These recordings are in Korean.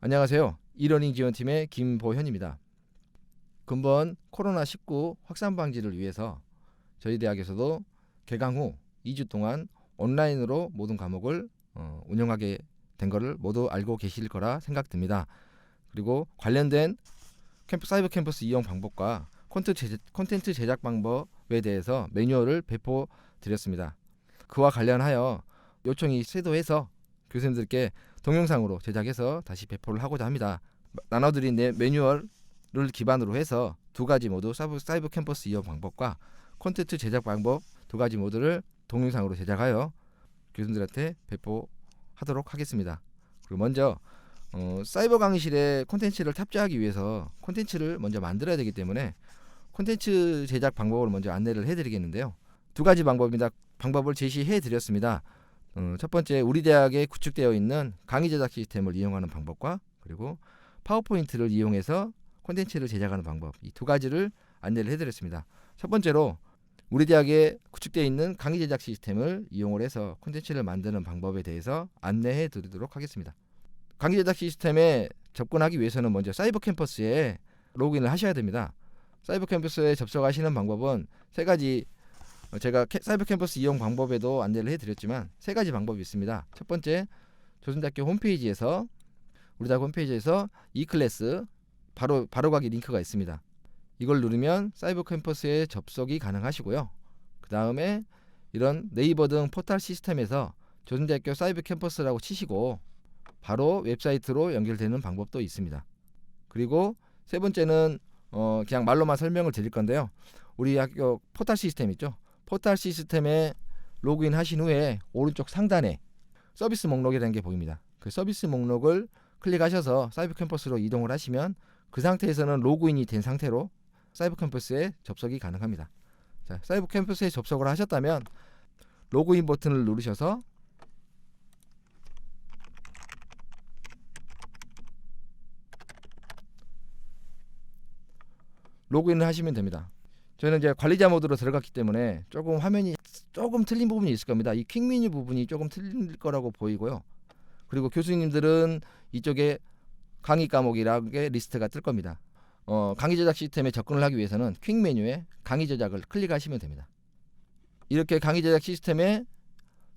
안녕하세요. 이러닝 지원팀의 김보현입니다. 근본 코로나19 확산 방지를 위해서 저희 대학에서도 개강 후 2주 동안 온라인으로 모든 과목을 운영하게 된 것을 모두 알고 계실 거라 생각됩니다. 그리고 관련된 사이버 캠퍼스 이용 방법과 콘텐츠 제작 방법에 대해서 매뉴얼을 배포 드렸습니다. 그와 관련하여 요청이 쇄도해서 교수님들께 동영상으로 제작해서 다시 배포를 하고자 합니다. 나눠드린 매뉴얼을 기반으로 해서 두 가지 모두 사이버 캠퍼스 이용 방법과 콘텐츠 제작 방법 두 가지 모두를 동영상으로 제작하여 교수님들한테 배포하도록 하겠습니다. 그리고 먼저 사이버 강의실에 콘텐츠를 탑재하기 위해서 콘텐츠를 먼저 만들어야 되기 때문에 콘텐츠 제작 방법을 먼저 안내를 해드리겠는데요. 두 가지 방법을 제시해 드렸습니다. 첫 번째, 우리 대학에 구축되어 있는 강의 제작 시스템을 이용하는 방법과 그리고 파워포인트를 이용해서 콘텐츠를 제작하는 방법, 이 두 가지를 안내를 해드렸습니다. 첫 번째로 우리 대학에 구축되어 있는 강의 제작 시스템을 이용을 해서 콘텐츠를 만드는 방법에 대해서 안내해 드리도록 하겠습니다. 강의 제작 시스템에 접근하기 위해서는 먼저 사이버 캠퍼스에 로그인을 하셔야 됩니다. 사이버 캠퍼스에 접속하시는 방법은 세 가지, 제가 사이버 캠퍼스 이용 방법에도 안내를 해드렸지만 세 가지 방법이 있습니다. 첫 번째, 조선대학교 홈페이지에서 우리 대학 홈페이지에서 e클래스 바로 가기 링크가 있습니다. 이걸 누르면 사이버 캠퍼스에 접속이 가능하시고요. 그 다음에 이런 네이버 등 포털 시스템에서 조선대학교 사이버 캠퍼스라고 치시고 바로 웹사이트로 연결되는 방법도 있습니다. 그리고 세 번째는 그냥 말로만 설명을 드릴 건데요. 우리 학교 포털 시스템 있죠? 포털 시스템에 로그인 하신 후에 오른쪽 상단에 서비스 목록이라는 게 보입니다. 그 서비스 목록을 클릭하셔서 사이버 캠퍼스로 이동을 하시면 그 상태에서는 로그인이 된 상태로 사이버 캠퍼스에 접속이 가능합니다. 자, 사이버 캠퍼스에 접속을 하셨다면 로그인 버튼을 누르셔서 로그인을 하시면 됩니다. 저는 이제 관리자 모드로 들어갔기 때문에 조금 화면이 조금 틀린 부분이 있을 겁니다. 이 퀵 메뉴 부분이 조금 틀릴 거라고 보이고요. 그리고 교수님들은 이쪽에 강의 과목이라는 게 리스트가 뜰 겁니다. 강의 제작 시스템에 접근을 하기 위해서는 퀵 메뉴에 강의 제작을 클릭하시면 됩니다. 이렇게 강의 제작 시스템에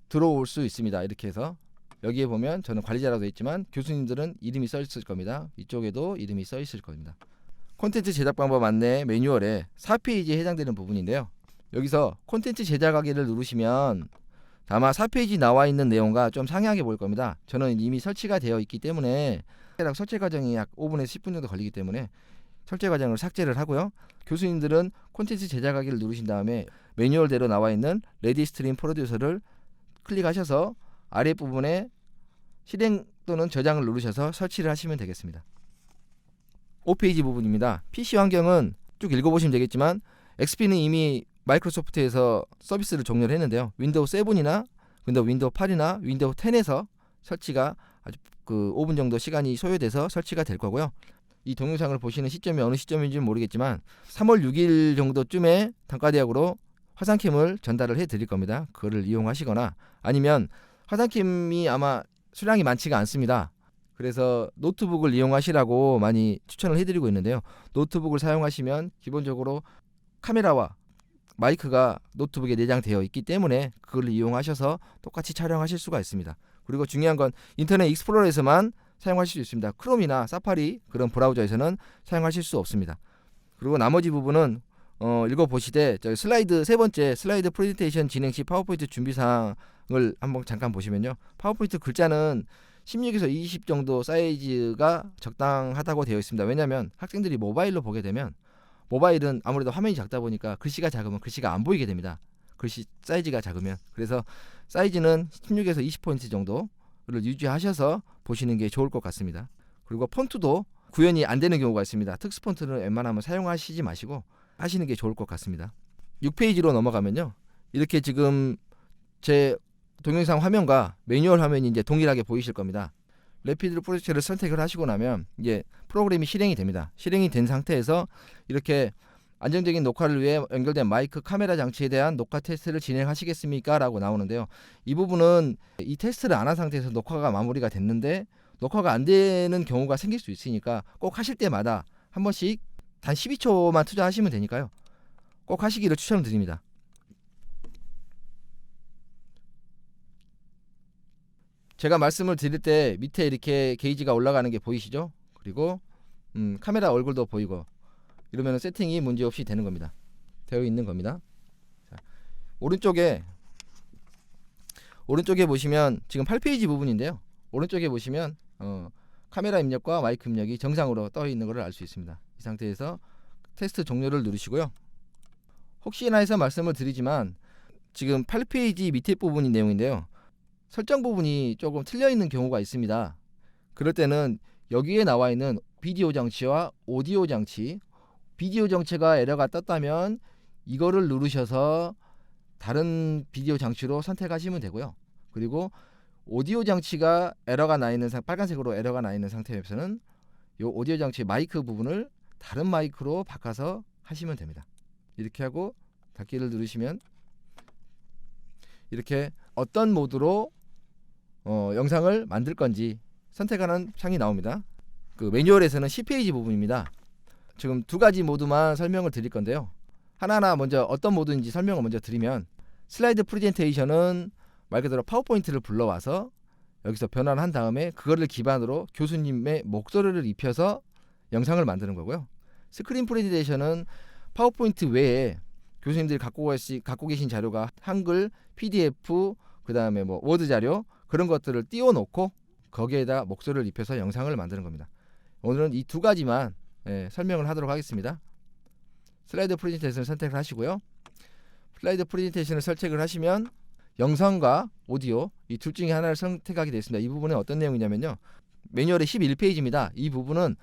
들어올 수 있습니다. 이렇게 해서 여기에 보면 저는 관리자라고 되어 있지만 교수님들은 이름이 써 있을 겁니다. 이쪽에도 이름이 써 있을 겁니다. 콘텐츠 제작 방법 안내 매뉴얼의 4페이지에 해당되는 부분인데요. 여기서 콘텐츠 제작하기를 누르시면 아마 4페이지 나와 있는 내용과 좀 상이하게 보일 겁니다. 저는 이미 설치가 되어 있기 때문에 설치 과정이 약 5분에서 10분 정도 걸리기 때문에 설치 과정을 삭제를 하고요. 교수님들은 콘텐츠 제작하기를 누르신 다음에 매뉴얼대로 나와 있는 레디 스트림 프로듀서를 클릭하셔서 아랫부분에 실행 또는 저장을 누르셔서 설치를 하시면 되겠습니다. 5페이지 부분입니다. PC 환경은 쭉 읽어보시면 되겠지만 XP는 이미 마이크로소프트에서 서비스를 종료를 했는데요. 윈도우 7이나 윈도우 8이나 윈도우 10에서 설치가 아주 5분 정도 시간이 소요돼서 설치가 될 거고요. 이 동영상을 보시는 시점이 어느 시점인지는 모르겠지만 3월 6일 정도쯤에 단과대학으로 화상캠을 전달을 해드릴 겁니다. 그거를 이용하시거나 아니면 화상캠이 아마 수량이 많지가 않습니다. 그래서 노트북을 이용하시라고 많이 추천을 해드리고 있는데요. 노트북을 사용하시면 기본적으로 카메라와 마이크가 노트북에 내장되어 있기 때문에 그걸 이용하셔서 똑같이 촬영하실 수가 있습니다. 그리고 중요한 건 인터넷 익스플로러에서만 사용하실 수 있습니다. 크롬이나 사파리 그런 브라우저에서는 사용하실 수 없습니다. 그리고 나머지 부분은 읽어보시되 슬라이드 세 번째 슬라이드 프레젠테이션 진행 시 파워포인트 준비사항을 한번 잠깐 보시면요. 파워포인트 글자는 16에서 20 정도 사이즈가 적당하다고 되어 있습니다. 왜냐하면 학생들이 모바일로 보게 되면 모바일은 아무래도 화면이 작다 보니까 글씨가 작으면 글씨가 안 보이게 됩니다. 글씨 사이즈가 작으면. 그래서 사이즈는 16에서 20포인트 정도를 유지하셔서 보시는 게 좋을 것 같습니다. 그리고 폰트도 구현이 안 되는 경우가 있습니다. 특수 폰트는 웬만하면 사용하시지 마시고 하시는 게 좋을 것 같습니다. 6페이지로 넘어가면요. 이렇게 지금 제 동영상 화면과 매뉴얼 화면이 이제 동일하게 보이실 겁니다. 레피드 프로젝트를 선택을 하시고 나면 이제 프로그램이 실행이 됩니다. 실행이 된 상태에서 이렇게 안정적인 녹화를 위해 연결된 마이크 카메라 장치에 대한 녹화 테스트를 진행하시겠습니까? 라고 나오는데요. 이 부분은 이 테스트를 안 한 상태에서 녹화가 마무리가 됐는데 녹화가 안 되는 경우가 생길 수 있으니까 꼭 하실 때마다 한 번씩 단 12초만 투자하시면 되니까요. 꼭 하시기를 추천드립니다. 제가 말씀을 드릴 때 밑에 이렇게 게이지가 올라가는 게 보이시죠? 그리고 카메라 얼굴도 보이고 이러면 세팅이 문제없이 되는 겁니다. 되어 있는 겁니다. 자, 오른쪽에 보시면 지금 8페이지 부분인데요. 오른쪽에 보시면 카메라 입력과 마이크 입력이 정상으로 떠 있는 것을 알 수 있습니다. 이 상태에서 테스트 종료를 누르시고요. 혹시나 해서 말씀을 드리지만 지금 8페이지 밑에 부분인 내용인데요. 설정 부분이 조금 틀려 있는 경우가 있습니다. 그럴 때는 여기에 나와 있는 비디오 장치와 오디오 장치, 비디오 장치가 에러가 떴다면 이거를 누르셔서 다른 비디오 장치로 선택하시면 되고요. 그리고 오디오 장치가 에러가 나 있는 빨간색으로 에러가 나 있는 상태에서는 이 오디오 장치 마이크 부분을 다른 마이크로 바꿔서 하시면 됩니다. 이렇게 하고 닫기를 누르시면 이렇게 어떤 모드로 영상을 만들 건지 선택하는 창이 나옵니다. 그 매뉴얼에서는 10페이지 부분입니다. 지금 두 가지 모드만 설명을 드릴 건데요. 하나하나 먼저 어떤 모드인지 설명을 먼저 드리면 슬라이드 프레젠테이션은 말 그대로 파워포인트를 불러와서 여기서 변환을 한 다음에 그거를 기반으로 교수님의 목소리를 입혀서 영상을 만드는 거고요. 스크린 프레젠테이션은 파워포인트 외에 교수님들이 갖고 계신 자료가 한글, PDF, 그 다음에 뭐 워드 자료 그런 것들을 띄워놓고 거기에다 목소리를 입혀서 영상을 만드는 겁니다. 오늘은 이 두 가지만 설명을 하도록 하겠습니다. 슬라이드 프레젠테이션을 선택을 하시고요. 슬라이드 프레젠테이션을 선택을 하시면 영상과 오디오 이 둘 중에 하나를 선택하게 되어 있습니다. 이 부분은 어떤 내용이냐면요. 매뉴얼의 11페이지입니다. 이 부분은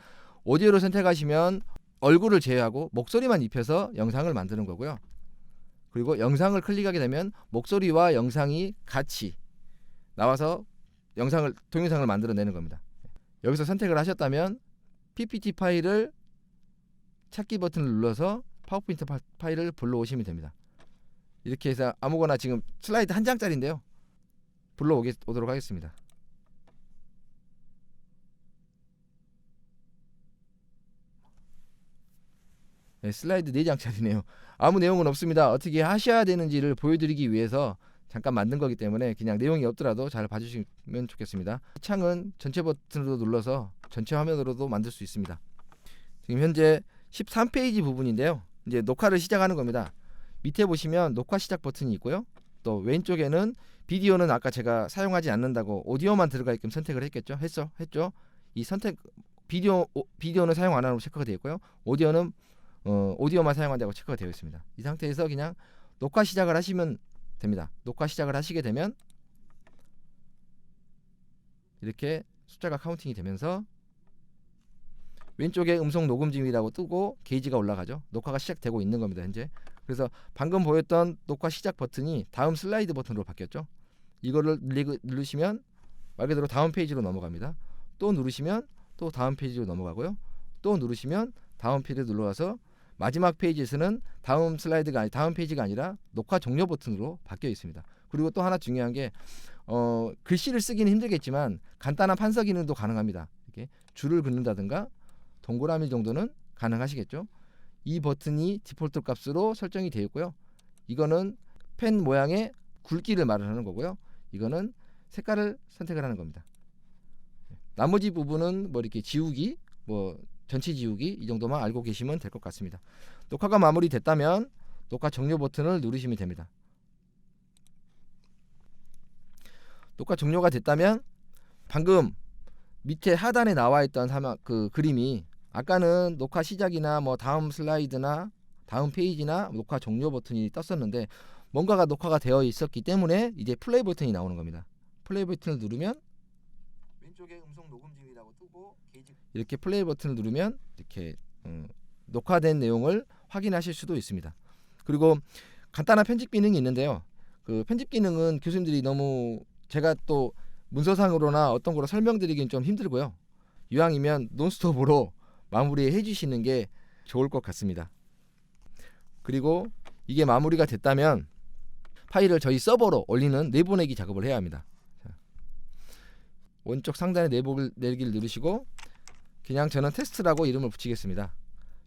오디오를 선택하시면 얼굴을 제외하고 목소리만 입혀서 영상을 만드는 거고요. 그리고 영상을 클릭하게 되면 목소리와 영상이 같이 나와서 동영상을 만들어내는 겁니다. 여기서 선택을 하셨다면 PPT 파일을 찾기 버튼을 눌러서 파워포인트 파일을 불러오시면 됩니다. 이렇게 해서 아무거나 지금 슬라이드 한 장짜리인데요. 불러오도록 하겠습니다. 네, 슬라이드 4장짜리네요. 아무 내용은 없습니다. 어떻게 하셔야 되는지를 보여드리기 위해서 잠깐 만든 거기 때문에 그냥 내용이 없더라도 잘 봐주시면 좋겠습니다. 이 창은 전체 버튼으로 눌러서 전체 화면으로도 만들 수 있습니다. 지금 현재 13페이지 부분인데요. 이제 녹화를 시작하는 겁니다. 밑에 보시면 녹화 시작 버튼이 있고요. 또 왼쪽에는 비디오는 아까 제가 사용하지 않는다고 오디오만 들어가 있게끔 선택을 했죠. 이 선택 비디오는 사용 안 하고 체크가 되어 있고요. 오디오는 오디오만 사용한다고 체크가 되어 있습니다. 이 상태에서 그냥 녹화 시작을 하시면 됩니다. 녹화 시작을 하시게 되면 이렇게 숫자가 카운팅이 되면서 왼쪽에 음성 녹음 중이라고 뜨고 게이지가 올라가죠. 녹화가 시작되고 있는 겁니다. 현재. 그래서 방금 보였던 녹화 시작 버튼이 다음 슬라이드 버튼으로 바뀌었죠. 이거를 누르시면 말 그대로 다음 페이지로 넘어갑니다. 또 누르시면 또 다음 페이지로 넘어가고요. 또 누르시면 다음 페이지로 눌러와서 마지막 페이지에서는 다음 페이지가 아니라 녹화 종료 버튼으로 바뀌어 있습니다. 그리고 또 하나 중요한 게 글씨를 쓰기는 힘들겠지만 간단한 판서 기능도 가능합니다. 이렇게 줄을 긋는다든가 동그라미 정도는 가능하시겠죠. 이 버튼이 디폴트 값으로 설정이 되어 있고요. 이거는 펜 모양의 굵기를 말을 하는 거고요. 이거는 색깔을 선택을 하는 겁니다. 나머지 부분은 뭐 이렇게 지우기, 뭐 전체 지우기 이 정도만 알고 계시면 될 것 같습니다. 녹화가 마무리됐다면 녹화 종료 버튼을 누르시면 됩니다. 녹화 종료가 됐다면 방금 밑에 하단에 나와 있던 그 그림이 아까는 녹화 시작이나 뭐 다음 슬라이드나 다음 페이지나 녹화 종료 버튼이 떴었는데 뭔가가 녹화가 되어 있었기 때문에 이제 플레이 버튼이 나오는 겁니다. 플레이 버튼을 누르면 왼쪽에 음성 녹음 중이라고 뜨고 이렇게 플레이 버튼을 누르면 이렇게 녹화된 내용을 확인하실 수도 있습니다. 그리고 간단한 편집 기능이 있는데요. 그 편집 기능은 교수님들이 너무 제가 또 문서상으로나 어떤 거로 설명드리기는 좀 힘들고요. 이왕이면 논스톱으로 마무리해 주시는 게 좋을 것 같습니다. 그리고 이게 마무리가 됐다면 파일을 저희 서버로 올리는 내보내기 작업을 해야 합니다. 오른쪽 상단에 내리기를 누르시고 그냥 저는 테스트라고 이름을 붙이겠습니다.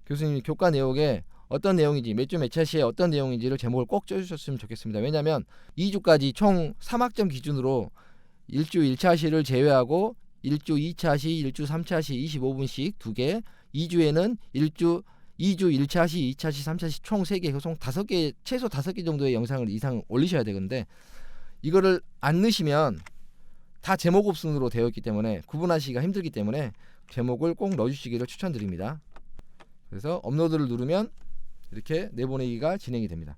교수님이 교과 내용에 어떤 내용인지 몇 주 몇 차 시에 어떤 내용인지를 제목을 꼭 써주셨으면 좋겠습니다. 왜냐하면 2주까지 총 3학점 기준으로 1주 1차 시를 제외하고 1주 2차 시, 1주 3차 시 25분씩 2개, 2주에는 2주 1차 시, 2차 시, 3차 시 총 3개, 총 5개, 최소 5개 정도의 영상을 이상 올리셔야 되는데 이거를 안 넣으시면 다 제목 없음으로 되어 있기 때문에 구분하시기가 힘들기 때문에 제목을 꼭 넣어주시기를 추천드립니다. 그래서 업로드를 누르면 이렇게 내보내기가 진행이 됩니다.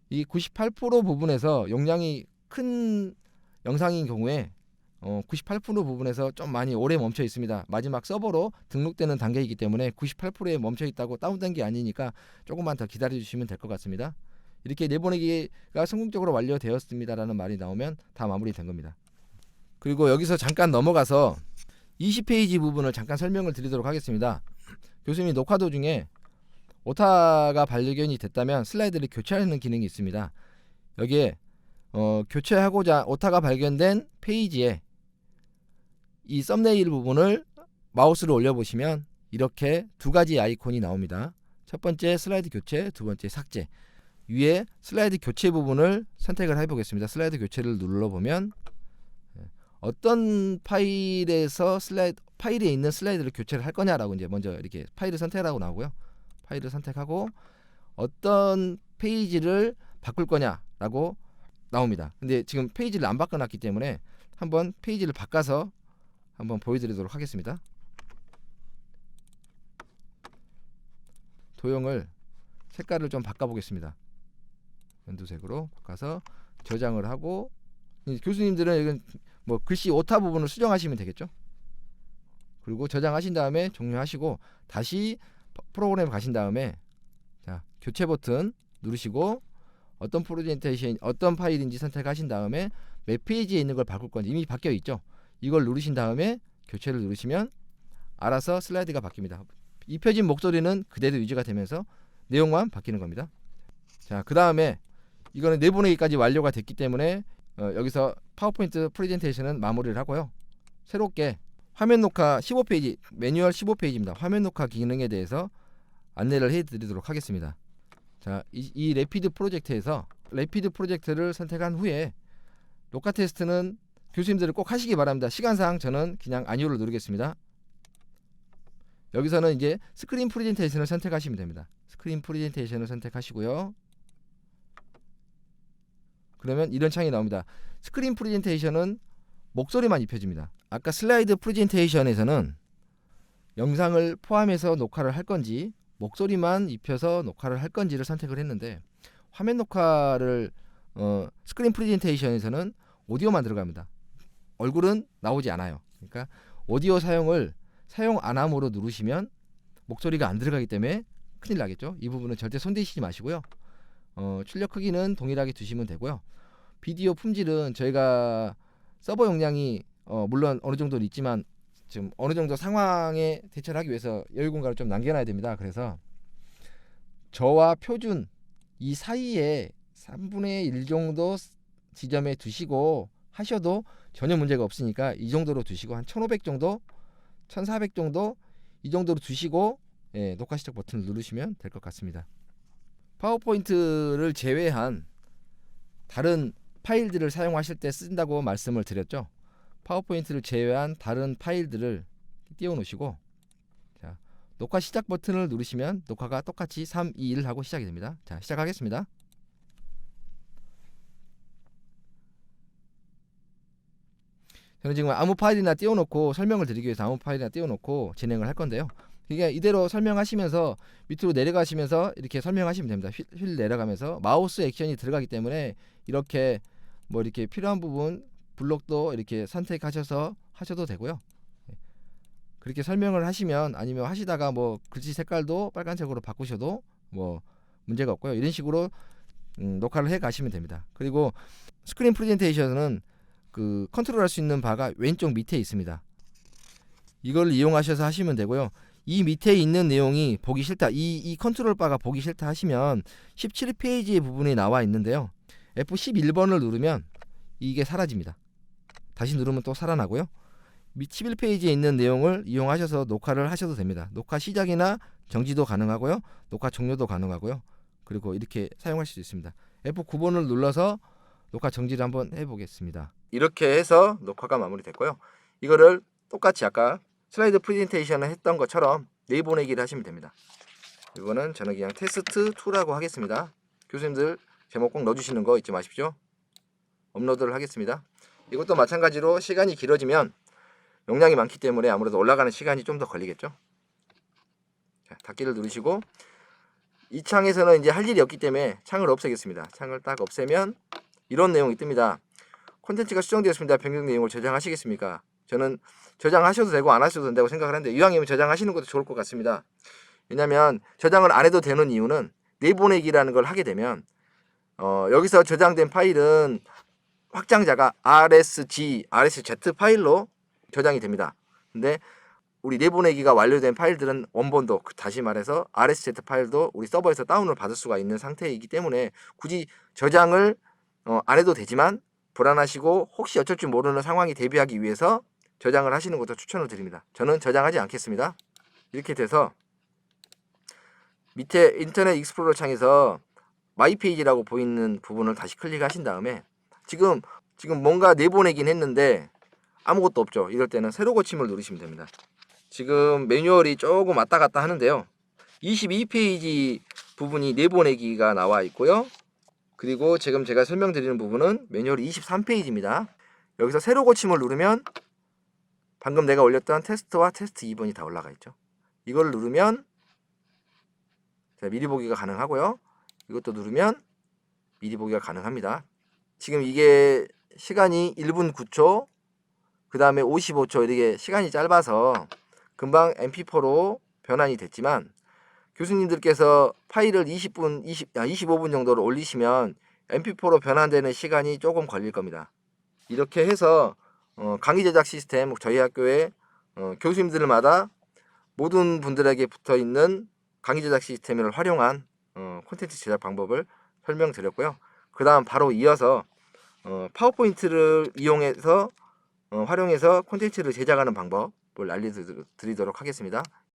이 98% 부분에서 용량이 큰 영상인 경우에 98% 부분에서 좀 많이 오래 멈춰 있습니다. 마지막 서버로 등록되는 단계이기 때문에 98%에 멈춰 있다고 다운된 게 아니니까 조금만 더 기다려 주시면 될 것 같습니다. 이렇게 내보내기가 성공적으로 완료되었습니다라는 말이 나오면 다 마무리된 겁니다. 그리고 여기서 잠깐 넘어가서 20페이지 부분을 잠깐 설명을 드리도록 하겠습니다. 교수님이 녹화 도중에 오타가 발견이 됐다면 슬라이드를 교체하는 기능이 있습니다. 여기에 교체하고자 오타가 발견된 페이지에 이 썸네일 부분을 마우스를 올려보시면 이렇게 두 가지 아이콘이 나옵니다. 첫 번째 슬라이드 교체, 두 번째 삭제. 위에 슬라이드 교체 부분을 선택을 해보겠습니다. 슬라이드 교체를 눌러보면 어떤 파일에서 파일에 있는 슬라이드를 교체를 할 거냐라고 이제 먼저 이렇게 파일을 선택하라고 나오고요. 파일을 선택하고 어떤 페이지를 바꿀 거냐라고 나옵니다. 근데 지금 페이지를 안 바꿔놨기 때문에 한번 페이지를 바꿔서 한번 보여드리도록 하겠습니다. 도형을 색깔을 좀 바꿔보겠습니다. 연두색으로 바꿔서 저장을 하고 교수님들은 이건 뭐 글씨 오타 부분을 수정하시면 되겠죠. 그리고 저장하신 다음에 종료하시고 다시 프로그램에 가신 다음에 자, 교체 버튼 누르시고 어떤 프레젠테이션 어떤 파일인지 선택하신 다음에 몇 페이지에 있는 걸 바꿀 건지 이미 바뀌어 있죠. 이걸 누르신 다음에 교체를 누르시면 알아서 슬라이드가 바뀝니다. 입혀진 목소리는 그대로 유지가 되면서 내용만 바뀌는 겁니다. 자, 그 다음에 이거는 내보내기까지 완료가 됐기 때문에 여기서 파워포인트 프레젠테이션은 마무리를 하고요. 새롭게 화면 녹화 15페이지, 매뉴얼 15페이지입니다. 화면 녹화 기능에 대해서 안내를 해드리도록 하겠습니다. 자, 이 레피드 프로젝트에서 레피드 프로젝트를 선택한 후에 녹화 테스트는 교수님들을 꼭 하시기 바랍니다. 시간상 저는 그냥 아니오를 누르겠습니다. 여기서는 이제 스크린 프레젠테이션을 선택하시면 됩니다. 스크린 프레젠테이션을 선택하시고요. 그러면 이런 창이 나옵니다. 스크린 프레젠테이션은 목소리만 입혀집니다. 아까 슬라이드 프레젠테이션에서는 영상을 포함해서 녹화를 할 건지 목소리만 입혀서 녹화를 할 건지를 선택을 했는데 화면 녹화를 스크린 프레젠테이션에서는 오디오만 들어갑니다. 얼굴은 나오지 않아요. 그러니까 오디오 사용을 사용 안 함으로 누르시면 목소리가 안 들어가기 때문에 큰일 나겠죠. 이 부분은 절대 손대시지 마시고요. 출력 크기는 동일하게 두시면 되고요. 비디오 품질은 저희가 서버 용량이 물론 어느 정도는 있지만 지금 어느 정도 상황에 대처를 하기 위해서 여유 공간을 좀 남겨놔야 됩니다. 그래서 저와 표준 이 사이에 3분의 1 정도 지점에 두시고 하셔도 전혀 문제가 없으니까 이 정도로 두시고 한 1500 정도 1400 정도 이 정도로 두시고 녹화 시작 버튼을 누르시면 될 것 같습니다. 파워포인트를 제외한 다른 파일들을 사용하실 때 쓴다고 말씀을 드렸죠. 파워포인트를 제외한 다른 파일들을 띄워 놓으시고 자, 녹화 시작 버튼을 누르시면 녹화가 똑같이 3, 2, 1 하고 시작이 됩니다. 자, 시작하겠습니다. 저는 지금 아무 파일이나 띄워놓고 설명을 드리기 위해서 아무 파일이나 띄워놓고 진행을 할 건데요. 이게 이대로 설명하시면서 밑으로 내려가시면서 이렇게 설명하시면 됩니다. 휠 내려가면서 마우스 액션이 들어가기 때문에 이렇게 뭐 이렇게 필요한 부분 블록도 이렇게 선택하셔서 하셔도 되고요. 그렇게 설명을 하시면 아니면 하시다가 뭐 글씨 색깔도 빨간색으로 바꾸셔도 뭐 문제가 없고요. 이런 식으로 녹화를 해 가시면 됩니다. 그리고 스크린 프레젠테이션은 그 컨트롤할 수 있는 바가 왼쪽 밑에 있습니다. 이걸 이용하셔서 하시면 되고요. 이 밑에 있는 내용이 보기 싫다, 이 컨트롤 바가 보기 싫다 하시면 17페이지의 부분이 나와 있는데요. F11번을 누르면 이게 사라집니다. 다시 누르면 또 살아나고요. 밑 11페이지에 있는 내용을 이용하셔서 녹화를 하셔도 됩니다. 녹화 시작이나 정지도 가능하고요. 녹화 종료도 가능하고요. 그리고 이렇게 사용하실 수 있습니다. F9번을 눌러서 녹화 정지를 한번 해보겠습니다. 이렇게 해서 녹화가 마무리됐고요. 이거를 똑같이 아까 슬라이드 프레젠테이션을 했던 것처럼 내보내기를 하시면 됩니다. 이거는 저는 그냥 테스트 2라고 하겠습니다. 교수님들 제목 꼭 넣어주시는 거 잊지 마십시오. 업로드를 하겠습니다. 이것도 마찬가지로 시간이 길어지면 용량이 많기 때문에 아무래도 올라가는 시간이 좀 더 걸리겠죠. 자, 닫기를 누르시고 이 창에서는 이제 할 일이 없기 때문에 창을 없애겠습니다. 창을 딱 없애면 이런 내용이 뜹니다. 콘텐츠가 수정되었습니다. 변경 내용을 저장하시겠습니까? 저는 저장하셔도 되고 안 하셔도 된다고 생각을 하는데 이왕이면 저장하시는 것도 좋을 것 같습니다. 왜냐하면 저장을 안 해도 되는 이유는 내보내기라는 걸 하게 되면 여기서 저장된 파일은 확장자가 RSG, RSZ 파일로 저장이 됩니다. 근데 우리 내보내기가 완료된 파일들은 원본도 다시 말해서 RSZ 파일도 우리 서버에서 다운을 받을 수가 있는 상태이기 때문에 굳이 저장을 안 해도 되지만 불안하시고 혹시 어쩔 줄 모르는 상황이 대비하기 위해서 저장을 하시는 것도 추천을 드립니다. 저는 저장하지 않겠습니다. 이렇게 돼서 밑에 인터넷 익스플로러 창에서 마이 페이지라고 보이는 부분을 다시 클릭하신 다음에 지금 뭔가 내보내긴 했는데 아무것도 없죠. 이럴 때는 새로 고침을 누르시면 됩니다. 지금 매뉴얼이 조금 왔다 갔다 하는데요. 22페이지 부분이 내보내기가 나와 있고요. 그리고 지금 제가 설명드리는 부분은 매뉴얼이 23페이지입니다. 여기서 새로 고침을 누르면 방금 내가 올렸던 테스트와 테스트 2번이 다 올라가 있죠. 이걸 누르면 미리 보기가 가능하고요. 이것도 누르면 미리 보기가 가능합니다. 지금 이게 시간이 1분 9초, 그 다음에 55초 이렇게 시간이 짧아서 금방 mp4로 변환이 됐지만 교수님들께서 파일을 25분 정도로 올리시면 mp4로 변환되는 시간이 조금 걸릴 겁니다. 이렇게 해서 강의 제작 시스템 저희 학교에 교수님들마다 모든 분들에게 붙어있는 강의 제작 시스템을 활용한 콘텐츠 제작 방법을 설명드렸고요. 그 다음 바로 이어서 파워포인트를 이용해서 활용해서 콘텐츠를 제작하는 방법을 알려드리도록 하겠습니다.